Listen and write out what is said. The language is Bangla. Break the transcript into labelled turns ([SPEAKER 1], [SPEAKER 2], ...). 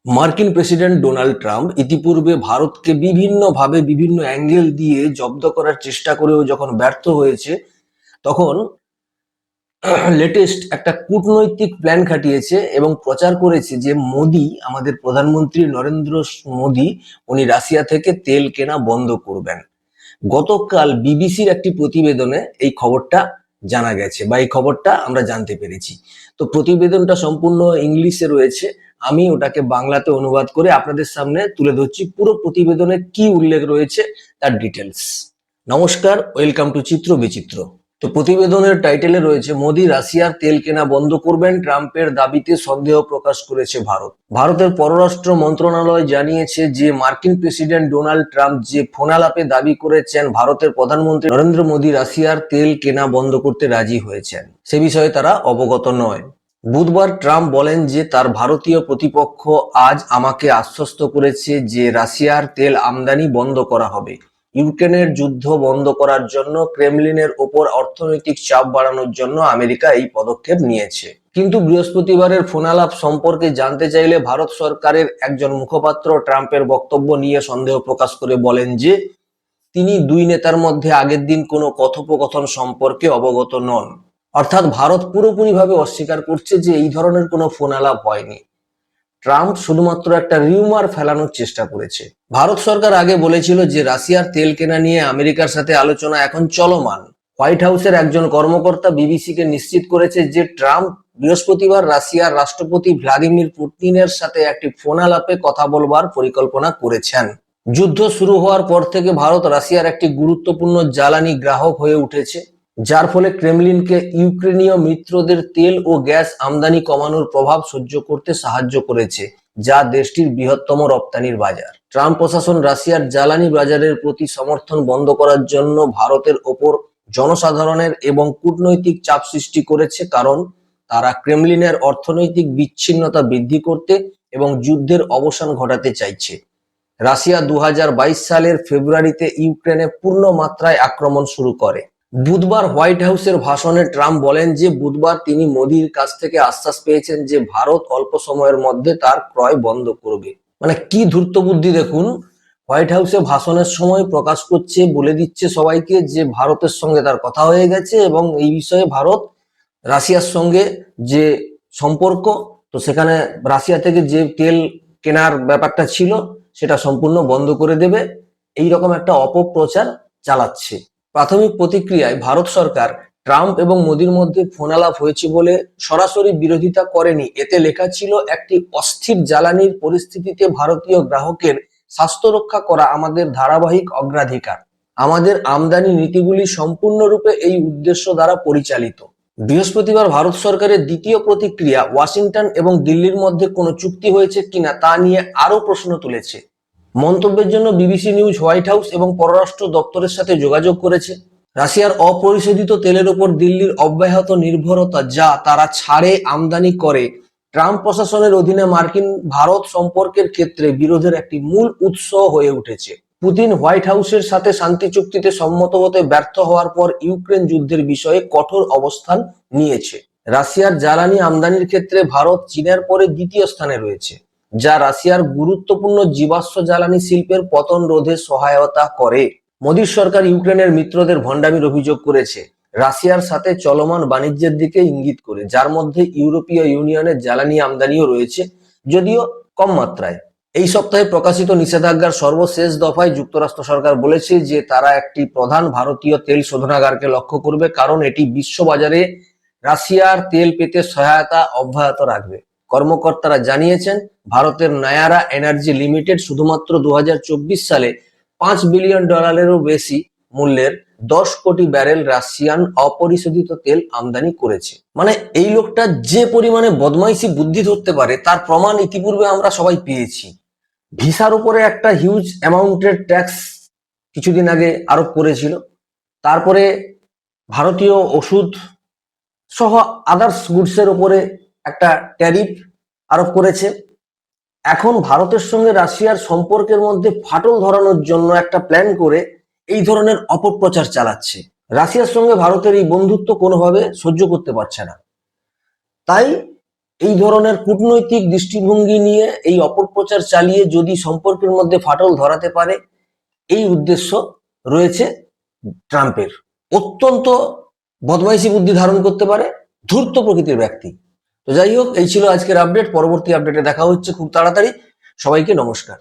[SPEAKER 1] মার্কিন প্রেসিডেন্ট ডোনাল্ড ট্রাম্প ইতিপূর্বে ভারতকে বিভিন্নভাবে বিভিন্ন অ্যাঙ্গেল দিয়ে জব্দ করার চেষ্টা করেও যখন ব্যর্থ হয়েছে, তখন লেটেস্ট একটা কূটনৈতিক প্ল্যান খাটিয়েছে এবং প্রচার করেছে যে মোদি, আমাদের প্রধানমন্ত্রী নরেন্দ্র মোদি, উনি রাশিয়া থেকে তেল কেনা বন্ধ করবেন। গতকাল বিবিসির একটি প্রতিবেদনে এই খবরটা জানা গেছে বা এই খবরটা আমরা জানতে পেরেছি। তো প্রতিবেদনটা সম্পূর্ণ ইংলিশে রয়েছে, আমি ওটাকে বাংলাতে অনুবাদ করে আপনাদের সামনে তুলে ধরছি। পুরো প্রতিবেদনে কি উল্লেখ রয়েছে তার ডিটেলস। নমস্কার, ওয়েলকাম টু চিত্র বিচিত্র। তো প্রতিবেদনের টাইটেলে রয়েছে মোদি রাশিয়ার তেল কেনা বন্ধ করবেন, ট্রাম্পের দাবিতে সন্দেহ প্রকাশ করেছে ভারত। ভারতের পররাষ্ট্র মন্ত্রণালয় জানিয়েছে যে মার্কিন প্রেসিডেন্ট ডোনাল্ড ট্রাম্প যে ফোনালাপে দাবি করেছেন ভারতের প্রধানমন্ত্রী নরেন্দ্র মোদি রাশিয়ার তেল কেনা বন্ধ করতে রাজি হয়েছেন, সে বিষয়ে তারা অবগত নয়। বুধবার ট্রাম্প বলেন যে তার ভারতীয় প্রতিপক্ষ আজ আমাকে আশ্বস্ত করেছে যে রাশিয়ার তেল আমদানি বন্ধ করা হবে। ইউক্রেনের যুদ্ধ বন্ধ করার জন্য ক্রেমলিনের ওপর অর্থনৈতিক চাপ বাড়ানোর জন্য আমেরিকা এই পদক্ষেপ নিয়েছে। কিন্তু বৃহস্পতিবারের ফোনালাপ সম্পর্কে জানতে চাইলে ভারত সরকারের একজন মুখপাত্র ট্রাম্পের বক্তব্য নিয়ে সন্দেহ প্রকাশ করে বলেন যে তিনি দুই নেতার মধ্যে আগের দিন কোনো কথোপকথন সম্পর্কে অবগত নন। অর্থাৎ ভারত পুরোপুরিভাবে অস্বীকার করছে যে এই ধরনের কোনো ফোনালাপ হয়নি। ট্রাম্প শুধুমাত্র একটা রিউমার ফেলানোর চেষ্টা করেছে। ভারত সরকার আগে বলেছিল যে রাশিয়ার তেল কেনা নিয়ে আমেরিকার সাথে আলোচনা এখন চলমান। হোয়াইট হাউসের একজন কর্মকর্তা বিবিসিকে নিশ্চিত করেছে যে ট্রাম্প বৃহস্পতিবার রাশিয়ার রাষ্ট্রপতি ভ্লাদিমির পুতিনের সাথে একটি ফোনালাপে কথা বলবার পরিকল্পনা করেছেন। যুদ্ধ শুরু হওয়ার পর থেকে ভারত রাশিয়ার একটি গুরুত্বপূর্ণ জ্বালানি গ্রাহক হয়ে উঠেছে, যার ফলে ক্রেমলিনকে ইউক্রেনীয় মিত্রদের তেল ও গ্যাস আমদানি কমানোর প্রভাব সহ্য করতে সাহায্য করেছে, যা দেশটির বৃহত্তম রপ্তানির বাজার। ট্রাম্প প্রশাসন রাশিয়ার জ্বালানি বাজারের প্রতি সমর্থন বন্ধ করার জন্য ভারতের ওপর জনসাধারণের এবং কূটনৈতিক চাপ সৃষ্টি করেছে, কারণ তারা ক্রেমলিনের অর্থনৈতিক বিচ্ছিন্নতা বৃদ্ধি করতে এবং যুদ্ধের অবসান ঘটাতে চাইছে। রাশিয়া 2022 সালের ফেব্রুয়ারিতে ইউক্রেনে পূর্ণ মাত্রায় আক্রমণ শুরু করে। বুধবার হোয়াইট হাউসের ভাষণে ট্রাম্প বলেন যে বুধবার তিনি মোদির কাছ থেকে আশ্বাস পেয়েছেন যে ভারত অল্প সময়ের মধ্যে তার ক্রয় বন্ধ করবে। মানে কি ধূর্ত বুদ্ধি দেখুন, হোয়াইট হাউসে ভাষণের সময় প্রকাশ করছে, বলে দিচ্ছে সবাইকে যে ভারতের সঙ্গে তার কথা হয়ে গেছে এবং এই বিষয়ে ভারত রাশিয়ার সঙ্গে যে সম্পর্ক, তো সেখানে রাশিয়া থেকে যে তেল কেনার ব্যাপারটা ছিল সেটা সম্পূর্ণ বন্ধ করে দেবে, এই রকম একটা অপপ্রচার চালাচ্ছে। প্রাথমিক প্রতিক্রিয়ায় ভারত সরকার ট্রাম্প এবং মোদির মধ্যে ফোনালাপ হয়েছে বলে সরাসরি বিরোধিতা করেনি। এতে লেখা ছিল, একটি অস্থির জ্বালানির পরিস্থিতিতে ভারতীয় গ্রাহকের স্বাস্থ্য রক্ষা করা আমাদের ধারাবাহিক অগ্রাধিকার। আমাদের আমদানি নীতিগুলি সম্পূর্ণরূপে এই উদ্দেশ্য দ্বারা পরিচালিত। বৃহস্পতিবার ভারত সরকারের দ্বিতীয় প্রতিক্রিয়া ওয়াশিংটন এবং দিল্লির মধ্যে কোনো চুক্তি হয়েছে কিনা তা নিয়ে আরো প্রশ্ন তুলেছে। মন্তব্যের জন্য বিবিসি নিউজ হোয়াইট হাউস এবং পররাষ্ট্র দপ্তরের সাথে যোগাযোগ করেছে। রাশিয়ার অপরিশোধিত তেলের উপর দিল্লির অব্যাহত নির্ভরতা, যা তারা ছাড়ে আমদানি করে, ট্রাম্প প্রশাসনের অধীনে মার্কিন ভারত সম্পর্কের ক্ষেত্রে বিরোধের একটি মূল উৎস হয়ে উঠেছে। পুতিন হোয়াইট হাউসের সাথে শান্তি চুক্তিতে সম্মত হতে ব্যর্থ হওয়ার পর ইউক্রেন যুদ্ধের বিষয়ে কঠোর অবস্থান নিয়েছে। রাশিয়ার জ্বালানি আমদানির ক্ষেত্রে ভারত চীনের পরে দ্বিতীয় স্থানে রয়েছে, যা রাশিয়ার গুরুত্বপূর্ণ জীবাশ্ম জ্বালানি শিল্পের পতন রোধে সহায়তা করে। মোদী সরকার ইউক্রেনের মিত্রদের ভণ্ডামির অভিযোগ করেছে, রাশিয়ার সাথে চলমান বাণিজ্যের দিকে ইঙ্গিত করে, যার মধ্যে ইউরোপীয় ইউনিয়নের জ্বালানি আমদানিও রয়েছে, যদিও কম মাত্রায়। এই সপ্তাহে প্রকাশিত নিষেধাজ্ঞার সর্বশেষ দফায় যুক্তরাষ্ট্র সরকার বলেছে যে তারা একটি প্রধান ভারতীয় তেল শোধনাগারকে লক্ষ্য করবে, কারণ এটি বিশ্ববাজারে রাশিয়ার তেল পেতে সহায়তা অব্যাহত রাখবে। কর্মকর্তারা জানিয়েছেন, ভারতের নায়ারা এনার্জি লিমিটেড শুধুমাত্র 2024 সালে $5 বিলিয়নেরও বেশি মূল্যের 10 কোটি ব্যারেল রাশিয়ান অপরিশোধিত তেল আমদানি করেছে। মানে এই লোকটা যে পরিমাণে বদমাইশি বুদ্ধি ধরতে পারে তার প্রমাণ ইতিপূর্বে আমরা সবাই পেয়েছি। ভিসার উপরে একটা হিউজ অ্যামাউন্টের ট্যাক্স কিছুদিন আগে আরোপ করেছিল, তারপরে ভারতীয় ওষুধ সহ আদার্স গুডসের উপরে একটা ট্যারিফ আরোপ করেছে। এখন ভারতের সঙ্গে রাশিয়ার সম্পর্কের মধ্যে ফাটল ধরানোর জন্য একটা প্ল্যান করে এই ধরনের অপপ্রচার চালাচ্ছে। রাশিয়ার সঙ্গে ভারতের এই বন্ধুত্ব কোনোভাবে সহ্য করতে পারছে না, তাই এই ধরনের কূটনৈতিক দৃষ্টিভঙ্গি নিয়ে এই অপপ্রচার চালিয়ে যদি সম্পর্কের মধ্যে ফাটল ধরাতে পারে, এই উদ্দেশ্য রয়েছে ট্রাম্পের। অত্যন্ত বদমাইশি বুদ্ধি ধারণ করতে পারে, ধূর্ত প্রকৃতির ব্যক্তি। তো যাই হোক, এই ছিল আজকের আপডেট। পরবর্তী আপডেটে দেখা হচ্ছে খুব তাড়াতাড়ি। সবাইকে নমস্কার।